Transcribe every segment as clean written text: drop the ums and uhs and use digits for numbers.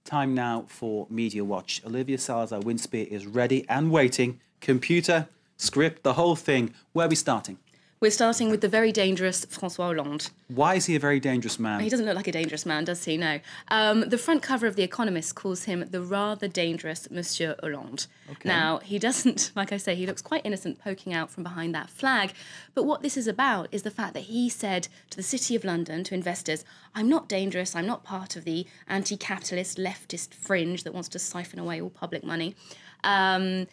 Time now for Media Watch. Olivia Salazar-Winspear is ready and waiting. Computer, script, the whole thing. Where are we starting? We're starting with the very dangerous François Hollande. Why is he a very dangerous man? He doesn't look like a dangerous man, does he? No. The front cover of The Economist calls him the rather dangerous Monsieur Hollande. Okay. Now, he doesn't, like I say, he looks quite innocent poking out from behind that flag. But what this is about is the fact that he said to the City of London, to investors, I'm not dangerous, I'm not part of the anti-capitalist leftist fringe that wants to siphon away all public money. And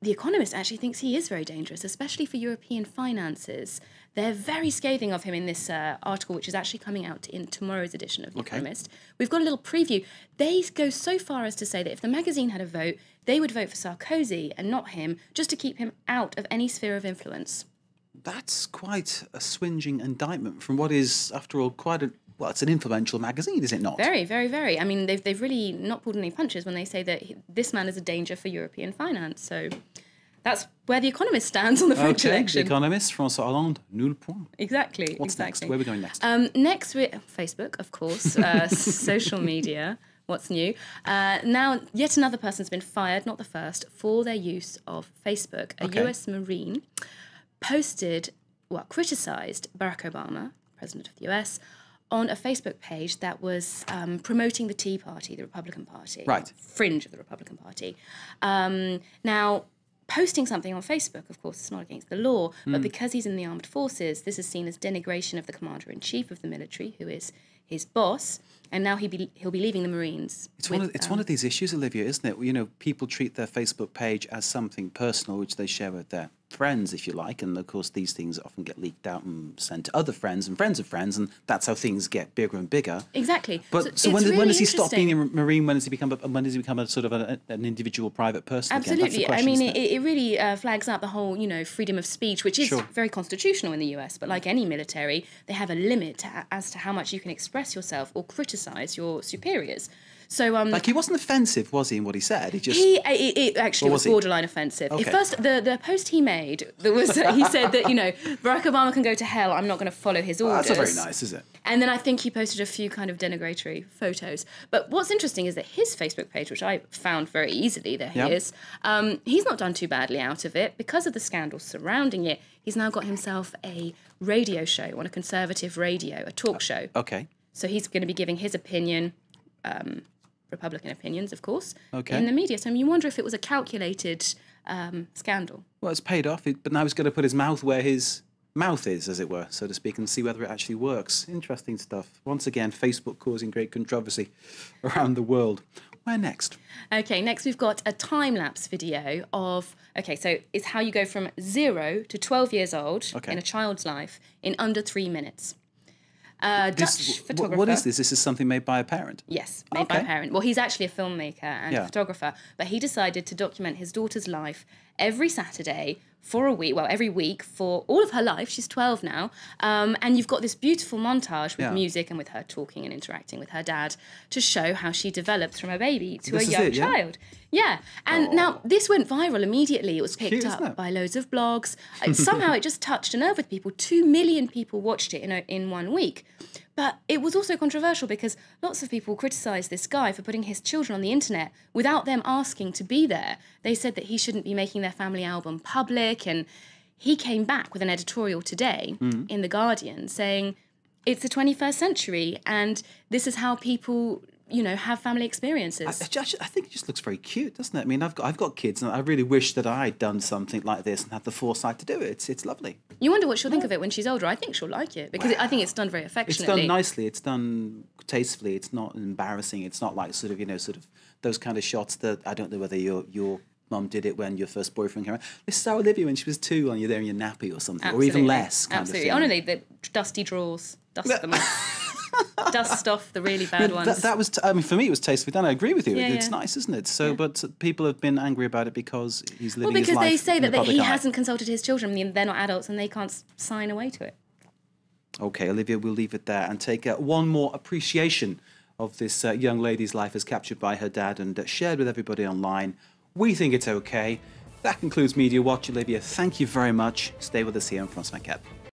The Economist actually thinks he is very dangerous, especially for European finances. They're very scathing of him in this article, which is actually coming out in tomorrow's edition of The Economist. We've got a little preview. They go so far as to say that if the magazine had a vote, they would vote for Sarkozy and not him, just to keep him out of any sphere of influence. That's quite a swinging indictment from what is, after all, quite a... Well, it's an influential magazine, is it not? Very, very, very. I mean, they've really not pulled any punches when they say that this man is a danger for European finance. So that's where The Economist stands on the French election. The Economist, François Hollande, nul point. Exactly. What's next? Where are we going next? Next, Facebook, of course, social media. What's new? Now, yet another person's been fired, not the first, for their use of Facebook. A US Marine criticised Barack Obama, President of the US, on a Facebook page that was promoting the Tea Party, the Republican Party. Right. Fringe of the Republican Party. Now, posting something on Facebook, of course, it's not against the law, but because he's in the armed forces, this is seen as denigration of the commander-in-chief of the military, who is his boss, and now he'll be leaving the Marines. It's one of these issues, Olivia, isn't it? You know, people treat their Facebook page as something personal, which they share with their friends, if you like, and of course these things often get leaked out and sent to other friends and friends of friends, and that's how things get bigger and bigger. Exactly. But so when does he stop being a Marine? When does he become a sort of an individual private person? Absolutely. Again? I mean, it really flags up the whole, freedom of speech, which is very constitutional in the US. But like any military, they have a limit as to how much you can express yourself or criticise your superiors. So, like, he wasn't offensive, was he, in what he said? It actually was borderline offensive. Okay. First, the post he made, he said that, Barack Obama can go to hell, I'm not going to follow his orders. That's not very nice, is it? And then I think he posted a few kind of denigratory photos. But what's interesting is that his Facebook page, which I found very easily, there he is, he's not done too badly out of it. Because of the scandals surrounding it, he's now got himself a radio show on a conservative radio, a talk show. Okay. So he's going to be giving his opinion, Republican opinions, of course, in the media. So you wonder if it was a calculated scandal. Well, it's paid off, but now he's going to put his mouth where his mouth is, as it were, so to speak, and see whether it actually works. Interesting stuff. Once again, Facebook causing great controversy around the world. Where next? Okay, next we've got a time-lapse video of... Okay, so it's how you go from 0 to 12 years old in a child's life in under 3 minutes. Dutch photographer. What is this? This is something made by a parent? Yes, made by a parent. Well, he's actually a filmmaker and a photographer, but he decided to document his daughter's life every Saturday for a week, every week for all of her life. She's 12 now. And you've got this beautiful montage with music and with her talking and interacting with her dad to show how she developed from a baby to a young child. Yeah. And now this went viral immediately. It was picked up by loads of blogs. Somehow it just touched a nerve with people. 2 million people watched it in 1 week. But it was also controversial because lots of people criticised this guy for putting his children on the internet without them asking to be there. They said that he shouldn't be making their family album public, and he came back with an editorial today in The Guardian saying it's the 21st century and this is how people... have family experiences. I think it just looks very cute, doesn't it? I mean, I've got kids, and I really wish that I'd done something like this and had the foresight to do it. It's lovely. You wonder what she'll think of it when she's older. I think she'll like it because I think it's done very affectionately. It's done nicely. It's done tastefully. It's not embarrassing. It's not like sort of those kind of shots that I don't know whether your mum did it when your first boyfriend came around. This is how Olivia when she was 2 and you're there in your nappy or something, or even less. Absolutely. Honestly, the dusty drawers, dust them off. Dust off the really bad ones. That was, for me, it was tastefully done. I agree with you. It's nice, isn't it? So, but people have been angry about it because he's living his life. Well, because they say that he eye. hasn't consulted his children. I mean, they're not adults and they can't sign away to it. Okay, Olivia, we'll leave it there and take one more appreciation of this young lady's life as captured by her dad and shared with everybody online. We think it's okay. That concludes Media Watch. Olivia, thank you very much. Stay with us here on France 24.